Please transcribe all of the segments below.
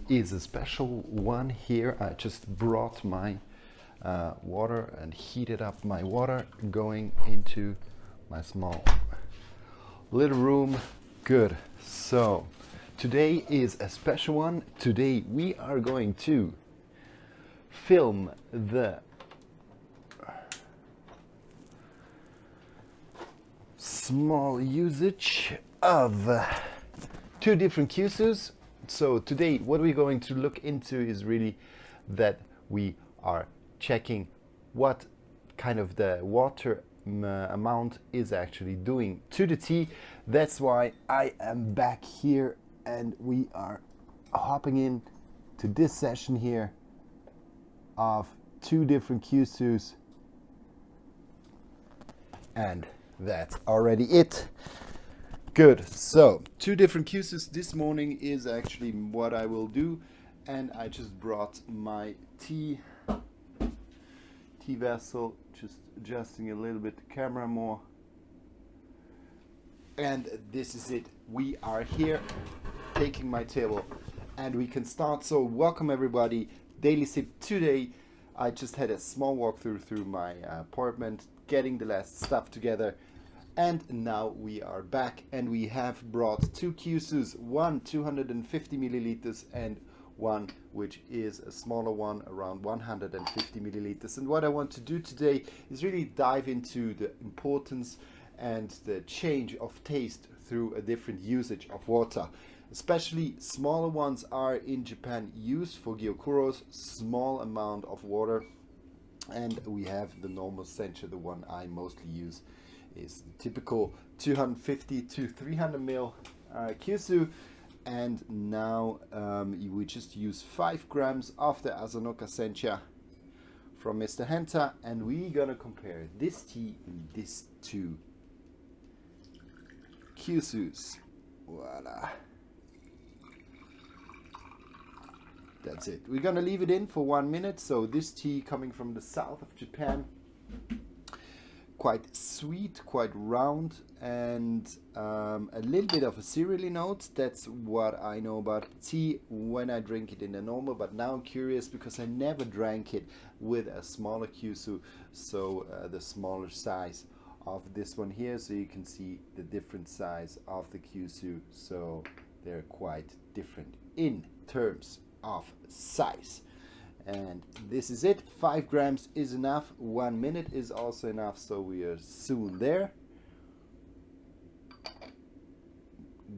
is a special one here. I just brought my water and heated up my water going into my small little room. Good. So today is a special one. Today we are going to film the small usage of two different Kyusus. So today what we're going to look into is really that we are checking what kind of the water amount is actually doing to the tea. That's why I am back here and we are hopping in to this session here of two different Kyusus, and that's already it. Good. So two different Kyusus this morning is actually what I will do, and I just brought my tea vessel, just adjusting a little bit the camera more, and this is it. We are here taking my table and we can start. So welcome everybody, Daily Sip. Today I just had a small walkthrough through my apartment, getting the last stuff together, and now we are back and we have brought two Kyusus, one 250 milliliters and one which is a smaller one around 150 milliliters. And what I want to do today is really dive into the importance and the change of taste through a different usage of water. Especially smaller ones are in Japan used for gyokuros, small amount of water, and we have the normal Sencha. The one I mostly use is the typical 250 to 300 ml Kyusu. And now we just use 5 grams of the Asanoka Sencha from Mr. Henta, and we're gonna compare this tea in these two Kyusus. Voila. That's it. We're gonna leave it in for 1 minute. So this tea coming from the south of Japan, quite sweet, quite round, and a little bit of a cereally note. That's what I know about tea when I drink it in the normal, but now I'm curious because I never drank it with a smaller Kyusu, so the smaller size of this one here, so you can see the different size of the Kyusu, so they're quite different in terms of size. And this is it. 5 grams is enough. 1 minute is also enough, so we are soon there.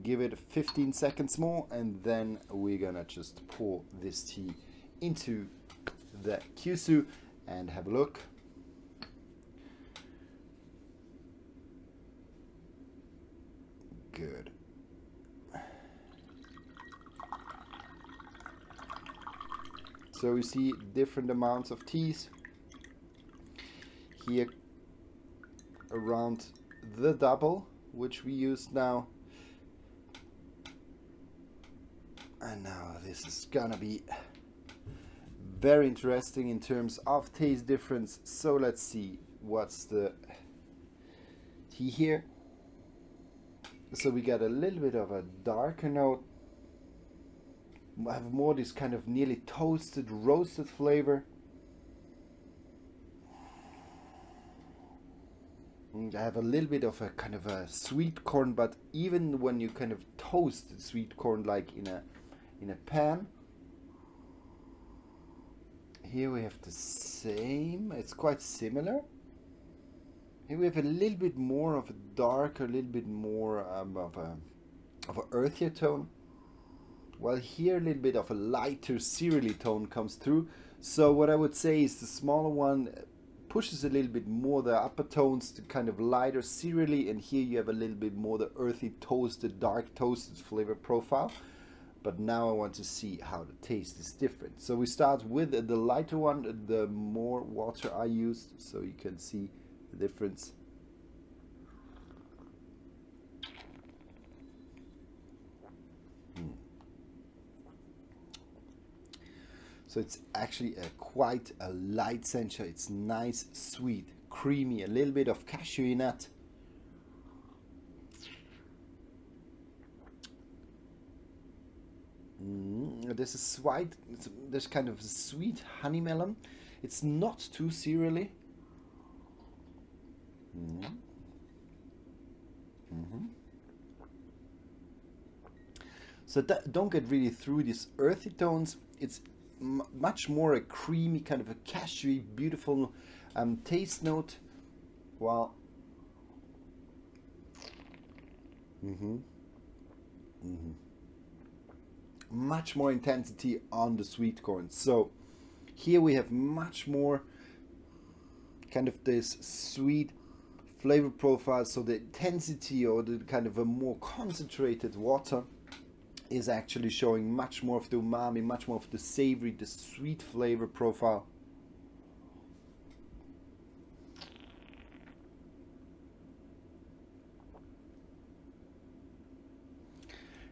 Give it 15 seconds more and then we're gonna just pour this tea into the Kyusu and have a look. Good. So we see different amounts of teas here, around the double which we use now. And now this is gonna be very interesting in terms of taste difference. So let's see what's the tea here. So we got a little bit of a darker note. I have more this kind of nearly toasted, roasted flavor. And I have a little bit of a kind of a sweet corn, but even when you kind of toast the sweet corn like in a pan, here we have the same. It's quite similar. Here we have a little bit more of a darker, a little bit more of a earthier tone. While here a little bit of a lighter cereally tone comes through. So what I would say is the smaller one pushes a little bit more the upper tones, the kind of lighter cereally, and here you have a little bit more the earthy toasted, dark toasted flavor profile. But now I want to see how the taste is different. So we start with the lighter one, the more water I used, so you can see the difference. So it's actually quite a light Sencha. It's nice, sweet, creamy, a little bit of cashew nut. This is white. There's kind of a sweet honey melon. It's not too cereally. So don't get really through these earthy tones. It's much more a creamy, kind of a cashewy, beautiful taste note. While much more intensity on the sweet corn. So here we have much more kind of this sweet flavor profile. So the intensity, or the kind of a more concentrated water, is actually showing much more of the umami, much more of the savory, the sweet flavor profile.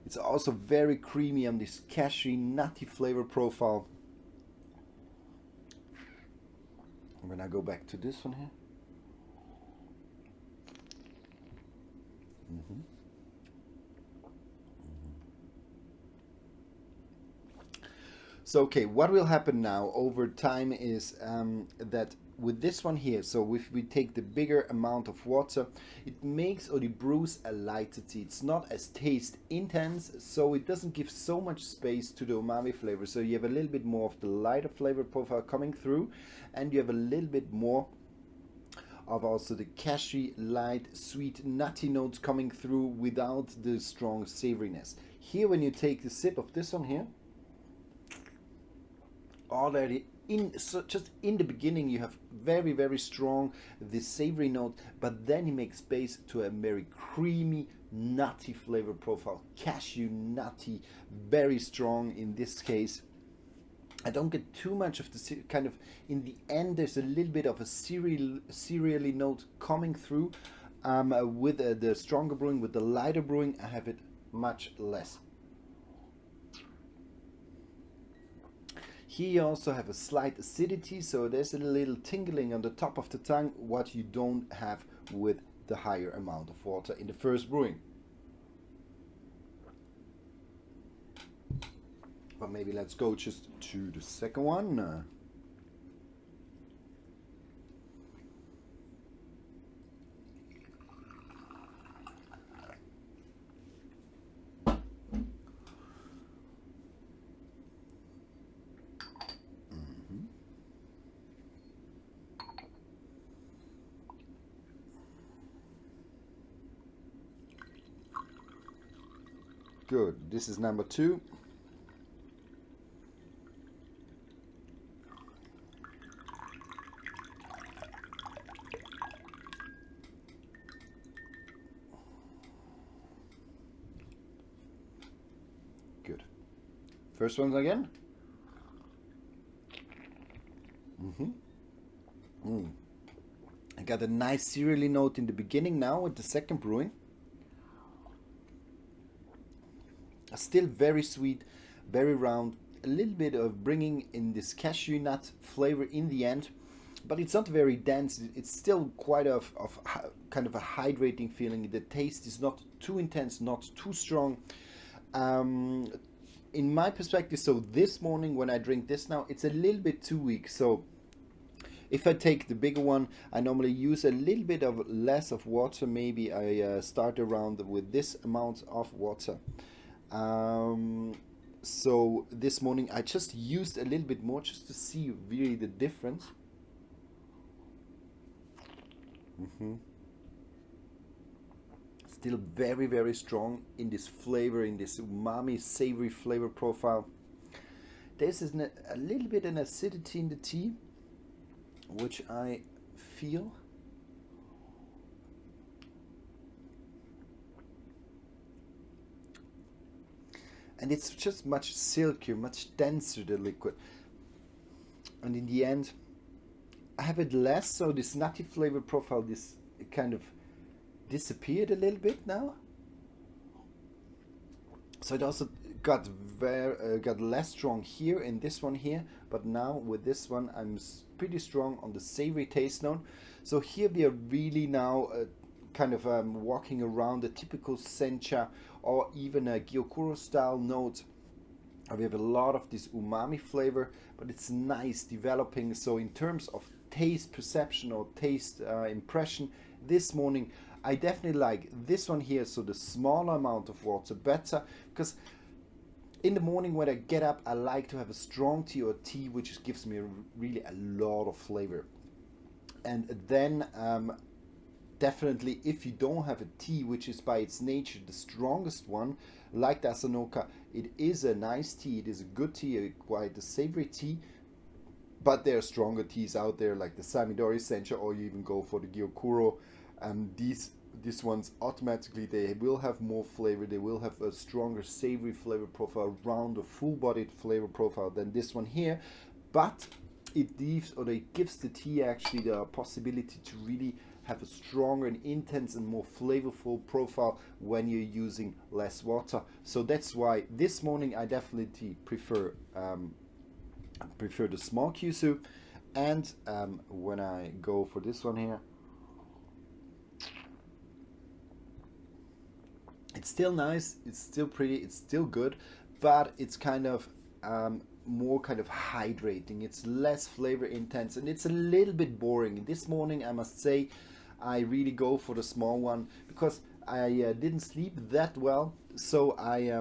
It's also very creamy on this cashewy, nutty flavor profile. When I go back to this one here. So okay, what will happen now over time is that with this one here, so if we take the bigger amount of water, it makes, or it brews a lighter tea. It's not as taste intense, so it doesn't give so much space to the umami flavor. So you have a little bit more of the lighter flavor profile coming through, and you have a little bit more of also the cashewy, light, sweet, nutty notes coming through without the strong savoriness. Here, when you take the sip of this one here, already just in the beginning you have very strong this savory note, but then you make space to a very creamy, nutty flavor profile, cashew, nutty, very strong in this case. I don't get too much of the kind of, in the end there's a little bit of a cereally note coming through. With the stronger brewing, with the lighter brewing, I have it much less. Here you also have a slight acidity, so there's a little tingling on the top of the tongue, what you don't have with the higher amount of water in the first brewing. But maybe let's go just to the second one. Good. This is number 2. Good. First one again. I got a nice cereally note in the beginning now with the second brewing. Still very sweet, very round, a little bit of bringing in this cashew nut flavor in the end, but it's not very dense. It's still quite of kind of a hydrating feeling. The taste is not too intense, not too strong. In my perspective, so this morning when I drink this now, it's a little bit too weak. So if I take the bigger one, I normally use a little bit of less of water. Maybe I start around with this amount of water. So this morning I just used a little bit more just to see really the difference. Still very strong in this flavor, in this umami savory flavor profile. There's a little bit an acidity in the tea, which I feel. And it's just much silkier, much denser, the liquid. And in the end, I have it less, so this nutty flavor profile, this kind of disappeared a little bit now. So it also got less strong here in this one here, but now with this one I'm pretty strong on the savory taste note. So here we are really now kind of walking around a typical Sencha or even a Gyokuro style note We have a lot of this umami flavor, but it's nice developing. So in terms of taste perception or taste impression, this morning I definitely like this one here. So the smaller amount of water better, because in the morning when I get up, I like to have a strong tea or tea which gives me really a lot of flavor. And then definitely, if you don't have a tea which is by its nature the strongest one, like the Asanoka, it is a nice tea, it is a good tea, quite a savory tea, but there are stronger teas out there like the Samidori Sencha, or you even go for the Gyokuro. These ones automatically, they will have more flavor, they will have a stronger savory flavor profile, round, a full-bodied flavor profile than this one here, but it gives the tea actually the possibility to really have a stronger and intense and more flavorful profile when you're using less water. So that's why this morning I definitely prefer the small Kyusu. And when I go for this one here, it's still nice, it's still pretty, it's still good, but it's kind of more kind of hydrating. It's less flavor intense and it's a little bit boring. This morning, I must say, I really go for the small one because I didn't sleep that well, so I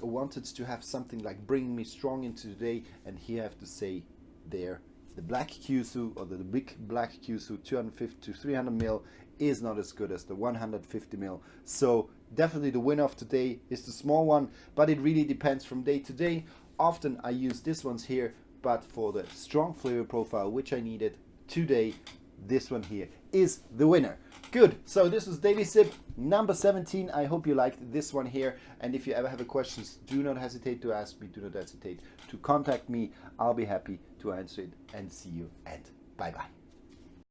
wanted to have something like bringing me strong into the day. And here I have to say, there, the black Kyusu, or the big black Kyusu 250 to 300 ml is not as good as the 150 ml. So definitely the winner of today is the small one, but it really depends from day to day. Often I use this ones here, but for the strong flavor profile which I needed today, this one here is the winner. Good. So this was Daily Sip number 17. I hope you liked this one here. And if you ever have a questions, do not hesitate to ask me. Do not hesitate to contact me. I'll be happy to answer it. And see you and bye-bye.